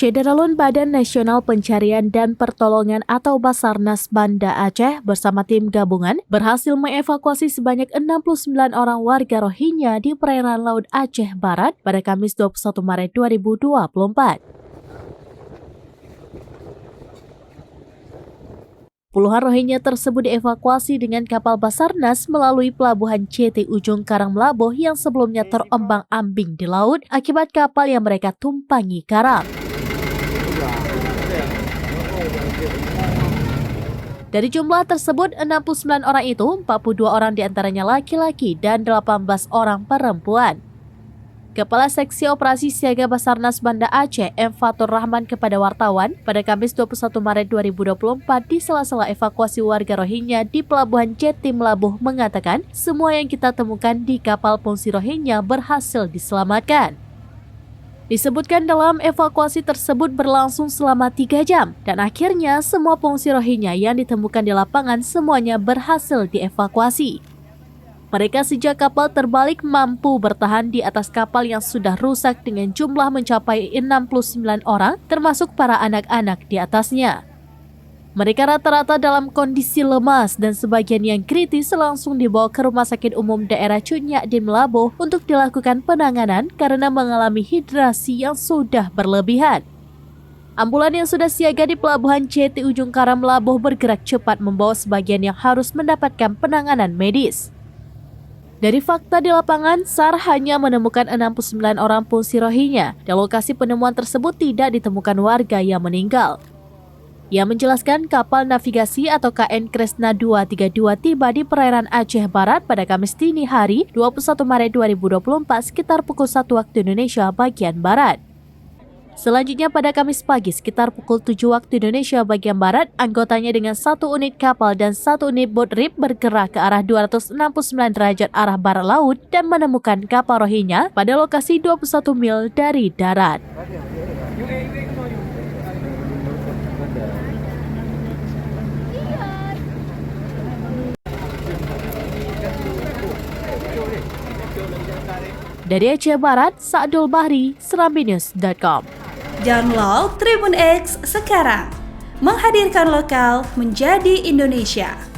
Syederalun Badan Nasional Pencarian dan Pertolongan atau Basarnas Banda Aceh bersama tim gabungan berhasil mengevakuasi sebanyak 69 orang warga Rohingya di perairan Laut Aceh Barat pada Kamis 21 Maret 2024. Puluhan Rohingya tersebut dievakuasi dengan kapal Basarnas melalui pelabuhan CT Ujung Karang Melaboh yang sebelumnya terombang-ambing di laut akibat kapal yang mereka tumpangi karam. Dari jumlah tersebut, 69 orang itu, 42 orang diantaranya laki-laki dan 18 orang perempuan. Kepala Seksi Operasi Siaga Basarnas Banda Aceh, M. Fatur Rahman kepada wartawan pada Kamis 21 Maret 2024 di sela-sela evakuasi warga Rohingya di Pelabuhan CT Melaboh mengatakan semua yang kita temukan di kapal pengungsi Rohingya berhasil diselamatkan. Disebutkan dalam evakuasi tersebut berlangsung selama 3 jam dan akhirnya semua pengungsi Rohingya yang ditemukan di lapangan semuanya berhasil dievakuasi. Mereka sejak kapal terbalik mampu bertahan di atas kapal yang sudah rusak dengan jumlah mencapai 69 orang termasuk para anak-anak di atasnya. Mereka rata-rata dalam kondisi lemas dan sebagian yang kritis langsung dibawa ke Rumah Sakit Umum Daerah Cunyak di Melaboh untuk dilakukan penanganan karena mengalami hidrasi yang sudah berlebihan. Ambulan yang sudah siaga di Pelabuhan CT Ujung Karang Melaboh bergerak cepat membawa sebagian yang harus mendapatkan penanganan medis. Dari fakta di lapangan, SAR hanya menemukan 69 orang pengungsi Rohingya. Di lokasi penemuan tersebut tidak ditemukan warga yang meninggal. Ia menjelaskan kapal navigasi atau KN Kresna 232 tiba di perairan Aceh Barat pada Kamis dini hari 21 Maret 2024 sekitar pukul 1 waktu Indonesia bagian Barat. Selanjutnya pada Kamis pagi sekitar pukul 7 waktu Indonesia bagian Barat, anggotanya dengan 1 unit kapal dan 1 unit boat rip bergerak ke arah 269 derajat arah barat laut dan menemukan kapal Rohingya pada lokasi 21 mil dari darat. Dari Aceh Barat, Sa'dul Bahri, serambinews.com. Download Tribun X sekarang, menghadirkan lokal menjadi Indonesia.